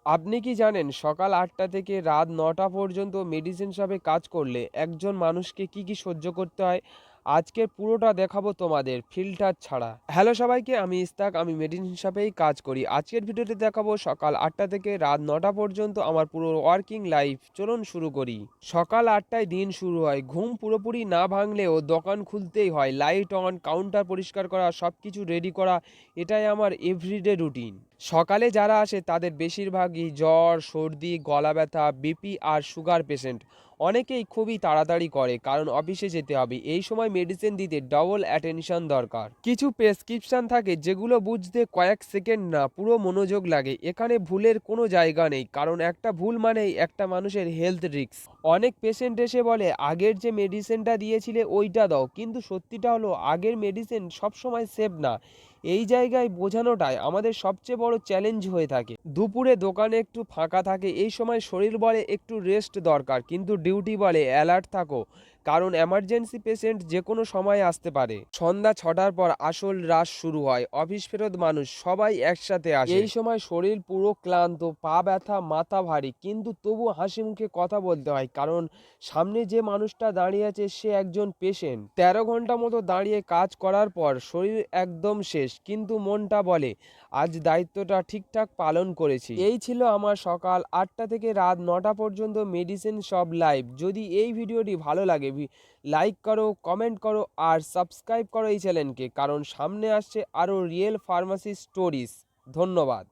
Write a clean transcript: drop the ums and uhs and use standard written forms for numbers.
আপনি কি জানেন সকাল ৮টা থেকে রাত ৯টা পর্যন্ত মেডিসিন শপে কাজ করলে একজন মানুষকে কি সহ্য করতে হয়? আজকের পুরোটা দেখাবো তোমাদের ফিল্টার ছাড়া। হ্যালো সবাইকে, আমি ইস্তাক, আমি মেডিসিন শপেই কাজ করি। আজকের ভিডিওতে দেখাবো সকাল ৮টা থেকে রাত ৯টা পর্যন্ত আমার পুরো ওয়ার্কিং লাইফ। চলুন শুরু করি। সকাল ৮টায় দিন শুরু হয়। ঘুম পুরোপুরি না ভাঙলেও দোকান খুলতেই হয়। লাইট অন, কাউন্টার পরিষ্কার করা, সবকিছু রেডি করা, এটাই আমার এভরিডে রুটিন। সকালে যারা আসে তাদের বেশিরভাগই জ্বর, সর্দি, গলা ব্যথা, বিপি আর সুগার পেশেন্ট। অনেকেই খুবই তাড়াতাড়ি করে কারণ অফিসে যেতে হবে। এই সময় মেডিসিন দিতে ডবল অ্যাটেনশন দরকার। কিছু প্রেসক্রিপশন থাকে যেগুলো বুঝতে কয়েক সেকেন্ড না, পুরো মনোযোগ লাগে। এখানে ভুলের কোনো জায়গা নেই, কারণ একটা ভুল মানেই একটা মানুষের হেলথ রিস্ক। অনেক পেশেন্ট এসে বলে আগের যে মেডিসিনটা দিয়েছিলে ওইটা দাও, কিন্তু সত্যিটা হলো আগের মেডিসিন সবসময় সেফ না। এই জায়গায় বোঝানোটাই আমাদের সবচেয়ে বড় চ্যালেঞ্জ হয়ে থাকে। দুপুরে দোকানে একটু ফাঁকা থাকে, এই সময় শরীর বলে একটু রেস্ট দরকার, কিন্তু ডিউটি বলে অ্যালার্ট থাকো, কারণ এমার্জেন্সি পেশেন্ট যে কোনো সময় আসতে পারে। সন্ধ্যা 6টার পর আসল রাশ শুরু হয়। অফিস ফেরত মানুষ সবাই একসাথে আসে। এই সময় শরীর পুরো ক্লান্ত, পা ব্যথা, মাথা ভারী, কিন্তু তবু হাসি মুখে কথা বলতে হয়, কারণ সামনে যে মানুষটা দাঁড়িয়ে আছে সে একজন পেশেন্ট। 13 ঘন্টা মতো দাঁড়িয়ে কাজ করার পর শরীর একদম শেষ, কিন্তু মনটা বলে আজ দায়িত্বটা ঠিকঠাক পালন করেছি। এই ছিল আমার সকাল ৮টা থেকে রাত ৯টা পর্যন্ত মেডিসিন সব লাইভ। যদি এই ভিডিওটি ভালো লাগে লাইক করো, কমেন্ট করো আর সাবস্ক্রাইব করো এই চ্যানেলকে, কারণ সামনে আসছে আরও রিয়েল ফার্মাসি স্টোরিজ। ধন্যবাদ।